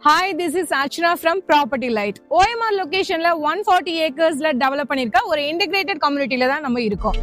Hi, this is Achna from Property Light. OMR location la 140 acres la develop பண்ணிருக்க ஒரு integrated community ல தான் நம்ம இருக்கோம்.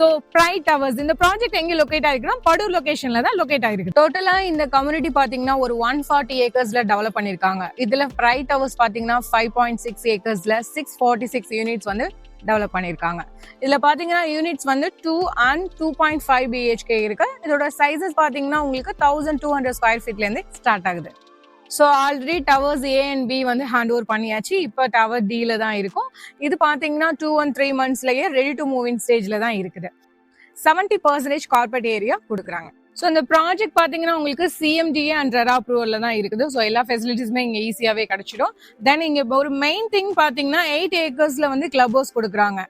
So Pride Towers இந்த ப்ராஜெக்ட் எங்க லொகேட் ஆயிருக்குன்னா படூர் லொகேஷன்ல தான் லொகேட் ஆயிருக்கு. டோட்டலா இந்த கம்யூனிட்டி பாத்தீங்கன்னா ஒரு 140 ஏக்கர்ஸ்ல டெவலப் பண்ணிருக்காங்க. இதுல Pride Towers பாத்தீங்கன்னா 5.6 ஏக்கர்ஸ்ல 646 யூனிட்ஸ் வந்து டெவலப் பண்ணிருக்காங்க. இதுல பாத்தீங்கன்னா யூனிட்ஸ் வந்து 2 and 2.5 BHK இருக்கு. இதோட சைசஸ் பாத்தீங்கன்னா உங்களுக்கு 1200 ஸ்கொயர் ஃபீட்ல இருந்து ஸ்டார்ட் ஆகுது. So already towers A and B வந்து ஹேண்ட் ஓவர் பண்ணியாச்சு. இப்போ டவர் டில தான் இருக்கும். இது பாத்தீங்கன்னா 2 and 3 monthsலயே ரெடி டு மூவ் இன் ஸ்டேஜ்ல தான் இருக்குது. 70% கார்பரேட் ஏரியா கொடுக்குறாங்க. ஸோ இந்த ப்ராஜெக்ட் பாத்தீங்கன்னா உங்களுக்கு CMDA அண்ட் ரெரா அப்ரூவல்ல தான் இருக்குது. ஸோ எல்லா ஃபெசிலிட்டிஸுமே இங்க ஈஸியாவே கிடைச்சிடும். தென் இங்க ஒரு மெயின் திங் பாத்தீங்கன்னா 8 ஏக்கர்ஸ்ல வந்து கிளப் ஹவுஸ் கொடுக்குறாங்க.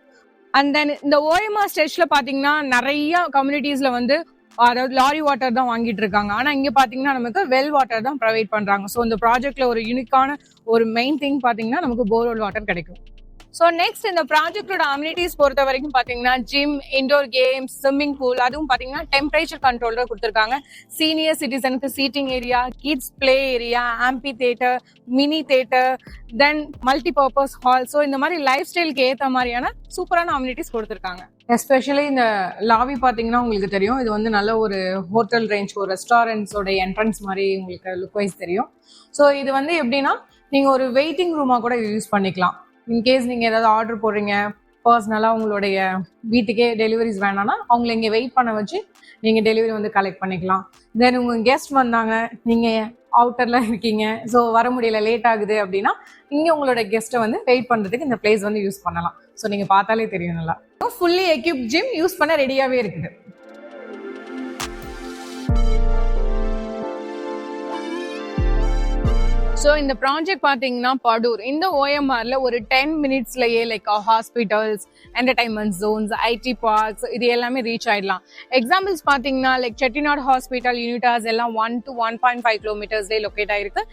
அண்ட் தென் இந்த OMR ஸ்டேஜ்ல பாத்தீங்கன்னா நிறைய கம்யூனிட்டிஸ்ல வந்து அதாவது லாரி வாட்டர் தான் வாங்கிட்டு இருக்காங்க. ஆனா இங்க பாத்தீங்கன்னா நமக்கு வெல் வாட்டர் தான் ப்ரொவைட் பண்றாங்க. ஸோ இந்த ப்ராஜெக்ட்ல ஒரு யூனிக்கான ஒரு மெயின் திங் பாத்தீங்கன்னா நமக்கு போர்வெல் வாட்டர் கிடைக்கும். ஸோ நெக்ஸ்ட் இந்த ப்ராஜெக்டோட அம்யூனிட்டிஸ் பொறுத்த வரைக்கும் பாத்தீங்கன்னா gym, indoor games, swimming pool, அதுவும் பாத்தீங்கன்னா டெம்பரேச்சர் கண்ட்ரோலர் கொடுத்துருக்காங்க. சீனியர் சிட்டிசனுக்கு seating area, kids play area, amphitheatre, mini theatre, then multi purpose hall. So இந்த மாதிரி லைஃப் ஸ்டைலுக்கு ஏற்ற மாதிரியான சூப்பரான அம்யூனிட்டிஸ் கொடுத்துருக்காங்க. எஸ்பெஷலி இந்த லாபி பாத்தீங்கன்னா உங்களுக்கு தெரியும், இது வந்து நல்ல ஒரு ஹோட்டல் ரேஞ்ச், ஒரு ரெஸ்டாரண்ட்ஸோட என்ட்ரன்ஸ் மாதிரி உங்களுக்கு லுக் வைஸ் தெரியும். ஸோ இது வந்து எப்படின்னா நீங்க ஒரு வெயிட்டிங் ரூமா கூட யூஸ் பண்ணிக்கலாம். இன்கேஸ் நீங்க ஏதாவது ஆர்டர் போடுறீங்க, பர்சனலா உங்களுடைய வீட்டுக்கே டெலிவரிஸ் வேணாம்னா அவங்களை இங்க வெயிட் பண்ண வச்சு நீங்க டெலிவரி வந்து கலெக்ட் பண்ணிக்கலாம். தென் உங்க கெஸ்ட் வந்தாங்க, நீங்க அவுட்டர்ல இருக்கீங்க, ஸோ வர முடியல, லேட் ஆகுது அப்படின்னா இங்க உங்களோட கெஸ்ட்டை வந்து வெயிட் பண்றதுக்கு இந்த பிளேஸ் வந்து யூஸ் பண்ணலாம். ஸோ நீங்க பார்த்தாலே தெரியும், நல்லா ஃபுல்லி எக்யூப் ஜிம் யூஸ் பண்ண ரெடியாவே இருக்குது. ஸோ இந்த ப்ராஜெக்ட் பார்த்தீங்கன்னா படூர் இந்த OMRல ஒரு 10 minutesலயே like hospitals, entertainment zones, IT parks இது எல்லாமே ரீச் ஆயிடலாம். எக்ஸாம்பிள்ஸ் பார்த்தீங்கன்னா லைக் செட்டிநாடு ஹாஸ்பிட்டல், யூனிட்டாஸ் எல்லாம் 1 to 1.5 kilometersலயே லொக்கேட் ஆயிருக்கு.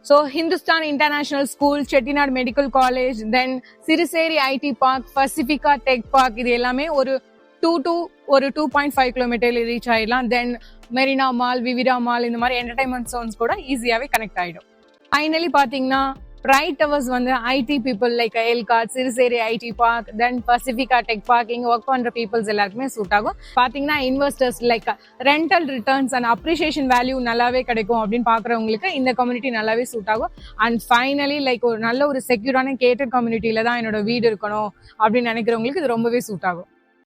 So Hindustan international school, Chettinad medical college, then Siruseri IT park, Pacifica tech park இது எல்லாமே ஒரு 2 to 2.5 kilometerல ரீச் ஆயிடலாம். Then Marina mall, Vivira mall இந்த மாதிரி என்டர்டைன்மெண்ட் ஜோன்ஸ் கூட ஈஸியாவே கனெக்ட் ஆயிடும். ஃபைனலி பாத்தீங்கன்னா Pride Towers வந்து IT people like ELCOT, Siruseri IT park, then Pacifica tech park இங்க ஒர்க் பண்ற பீப்புள்ஸ் எல்லாருக்குமே சூட் ஆகும். பாத்தீங்கன்னா investors like rental returns and appreciation value நல்லாவே கிடைக்கும் அப்படின்னு பாக்குறவங்களுக்கு இந்த கம்யூனிட்டி நல்லாவே சூட் ஆகும். அண்ட் ஃபைனலி லைக் ஒரு நல்ல ஒரு செக்யூரான கேட்டட் கம்யூனிட்டியில தான் என்னோட வீடு இருக்கணும் அப்படின்னு நினைக்கிறவங்களுக்கு இது ரொம்பவே சூட் ஆகும்.